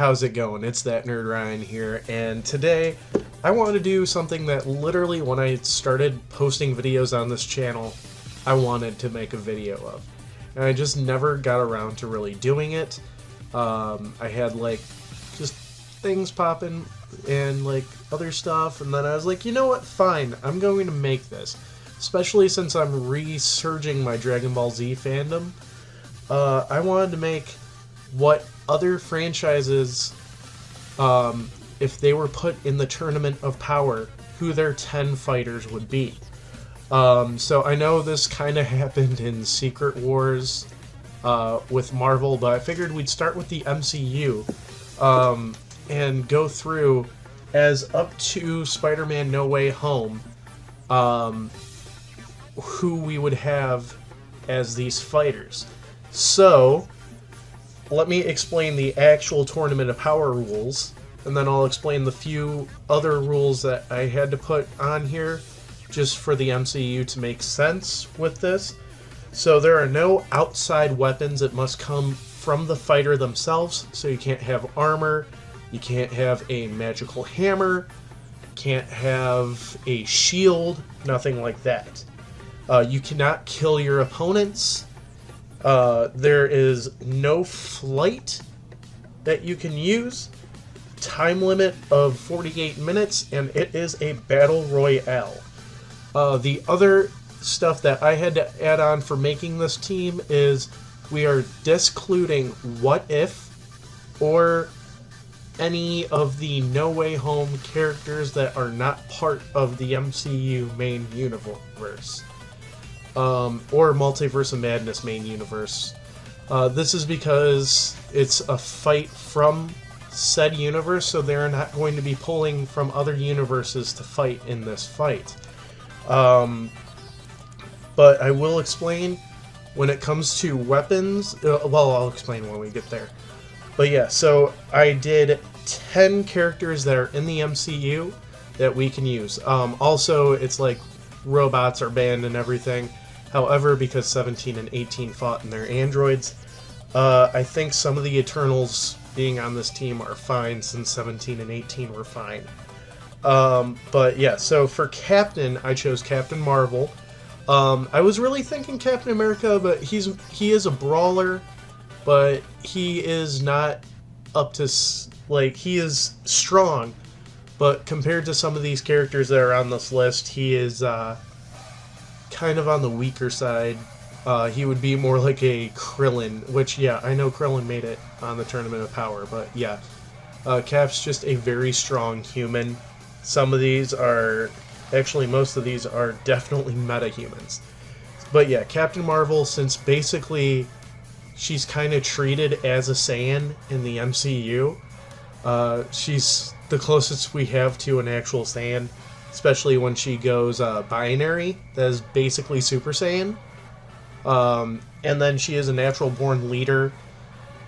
how's it going? It's that nerd Ryan here, and today I want to do something that literally when I started posting videos on this channel, I wanted to make a video of. And I just never got around to really doing it. I had like just things popping and like other stuff, and then I was like, you know what, fine, I'm going to make this. Especially since I'm resurging my Dragon Ball Z fandom. I wanted to make what other franchises, if they were put in the Tournament of Power, who their 10 fighters would be. So I know this kind of happened in Secret Wars with Marvel, but I figured we'd start with the MCU and go through as up to Spider-Man No Way Home, who we would have as these fighters. So let me explain the actual Tournament of Power rules, and then I'll explain the few other rules that I had to put on here just for the MCU to make sense with this. So there are no outside weapons. It must come from the fighter themselves. So you can't have armor, you can't have a magical hammer, can't have a shield, nothing like that. You cannot kill your opponents. There is no flight that you can use, time limit of 48 minutes, and it is a battle royale. The other stuff that I had to add on for making this team is we are discluding What If or any of the No Way Home characters that are not part of the MCU main universe. Or Multiverse of Madness main universe. This is because it's a fight from said universe, so they're not going to be pulling from other universes to fight in this fight. But I will explain when it comes to weapons. Well, I'll explain when we get there. But yeah, so I did 10 characters that are in the MCU that we can use. Also, it's like robots are banned and everything. However, because 17 and 18 fought in their androids, I think some of the Eternals being on this team are fine, since 17 and 18 were fine. But yeah, so for Captain, I chose Captain Marvel. I was really thinking Captain America, but he is a brawler, but he is not up to, like, he is strong, but compared to some of these characters that are on this list, he is, kind of on the weaker side. He would be more like a Krillin, which, yeah, I know Krillin made it on the Tournament of Power, but yeah. Cap's just a very strong human. Some of these are, actually most of these are definitely meta-humans. But yeah, Captain Marvel, since basically she's kind of treated as a Saiyan in the MCU, she's the closest we have to an actual Saiyan. Especially when she goes binary, that is basically Super Saiyan. And then she is a natural born leader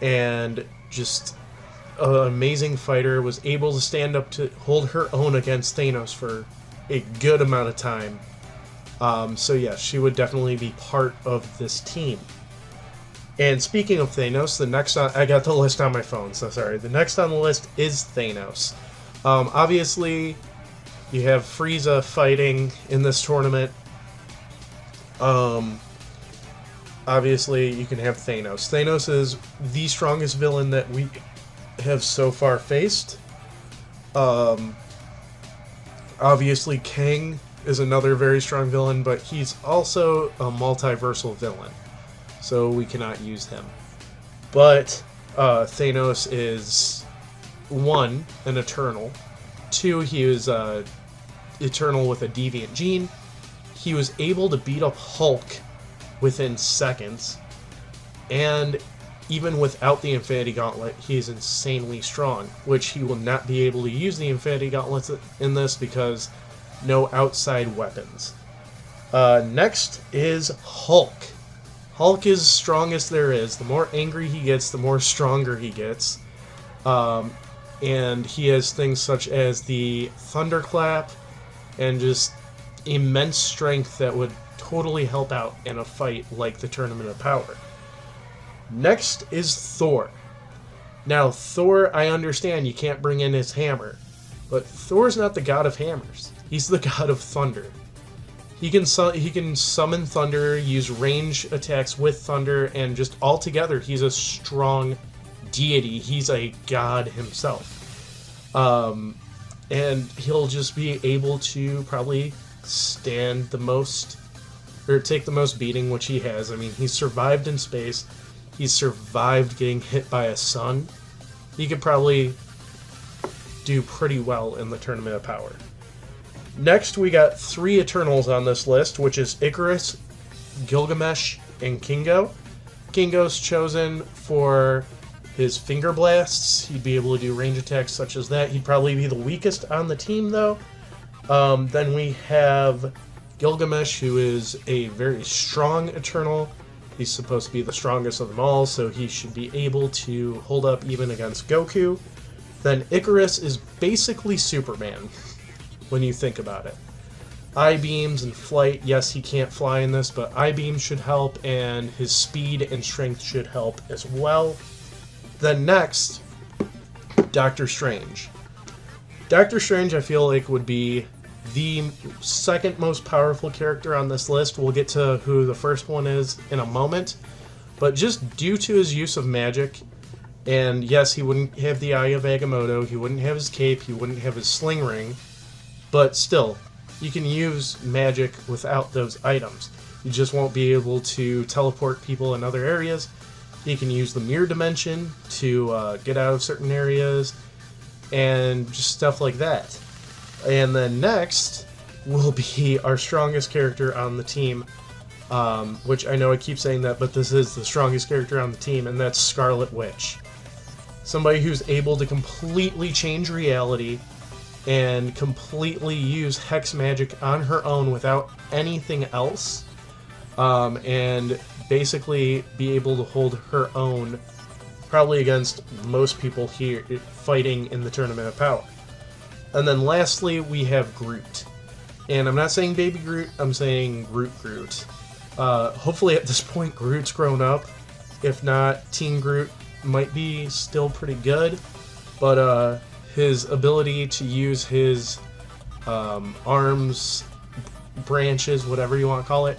and just an amazing fighter, was able to stand up to hold her own against Thanos for a good amount of time. So yeah, she would definitely be part of this team. And speaking of Thanos, the next on, I got the list on my phone, so sorry. The next on the list is Thanos. Obviously, you have Frieza fighting in this tournament. Obviously, you can have Thanos. Thanos is the strongest villain that we have so far faced. Obviously, Kang is another very strong villain, but he's also a multiversal villain, so we cannot use him. But Thanos is, 1, an Eternal. 2, he is Eternal with a deviant gene. He was able to beat up Hulk within seconds, and even without the Infinity Gauntlet, he is insanely strong, which he will not be able to use the Infinity Gauntlet in this because no outside weapons. Next is Hulk. Hulk is strongest there is. The more angry he gets, the more stronger he gets. And he has things such as the Thunderclap, and just immense strength that would totally help out in a fight like the Tournament of Power. Next is Thor. Now, Thor, I understand you can't bring in his hammer, but Thor's not the god of hammers. He's the god of thunder. He can summon thunder, use range attacks with thunder, and just altogether, he's a strong deity. He's a god himself. And he'll just be able to probably stand the most, or take the most beating, which he has. I mean, he's survived in space. He's survived getting hit by a sun. He could probably do pretty well in the Tournament of Power. Next, we got 3 Eternals on this list, which is Icarus, Gilgamesh, and Kingo. Kingo's chosen for his finger blasts. He'd be able to do range attacks such as that. He'd probably be the weakest on the team, though. Then we have Gilgamesh, who is a very strong Eternal. He's supposed to be the strongest of them all, so he should be able to hold up even against Goku. Then Icarus is basically Superman, when you think about it. I-beams and flight, yes, he can't fly in this, but I-beams should help, and his speed and strength should help as well. Then next, Doctor Strange. Doctor Strange, I feel like, would be the second most powerful character on this list. We'll get to who the first one is in a moment. But just due to his use of magic, and yes, he wouldn't have the Eye of Agamotto, he wouldn't have his cape, he wouldn't have his sling ring, but still, you can use magic without those items. You just won't be able to teleport people in other areas. You can use the mirror dimension to get out of certain areas, and just stuff like that. And then next will be our strongest character on the team, which I know I keep saying that, but this is the strongest character on the team, and that's Scarlet Witch. Somebody who's able to completely change reality and completely use hex magic on her own without anything else, and basically be able to hold her own probably against most people here fighting in the Tournament of Power. And then lastly, we have Groot. And I'm not saying Baby Groot, I'm saying Groot. Hopefully at this point Groot's grown up. If not, Teen Groot might be still pretty good. But his ability to use his arms, branches, whatever you want to call it,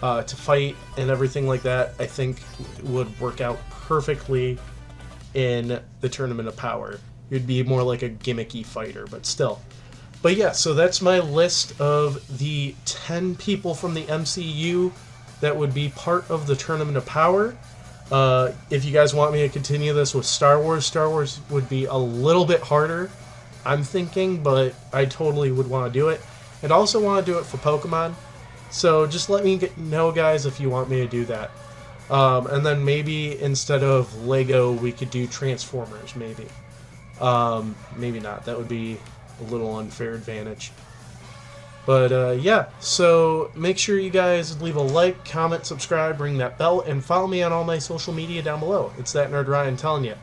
to fight and everything like that, I think would work out perfectly in the Tournament of Power. You'd be more like a gimmicky fighter, but still. But yeah, so that's my list of the 10 people from the MCU that would be part of the Tournament of Power. If you guys want me to continue this with Star Wars would be a little bit harder, I'm thinking, but I totally would want to do it. I'd also want to do it for Pokemon. So just let me know, guys, if you want me to do that. And then maybe instead of Lego, we could do Transformers, maybe. Maybe not. That would be a little unfair advantage. But yeah, so make sure you guys leave a like, comment, subscribe, ring that bell, and follow me on all my social media down below. It's that Nerd Ryan telling you,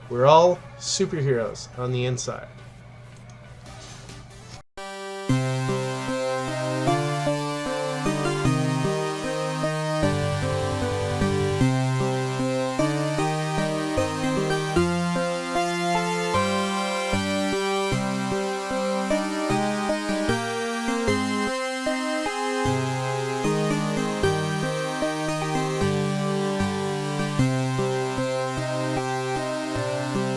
we're all superheroes on the inside.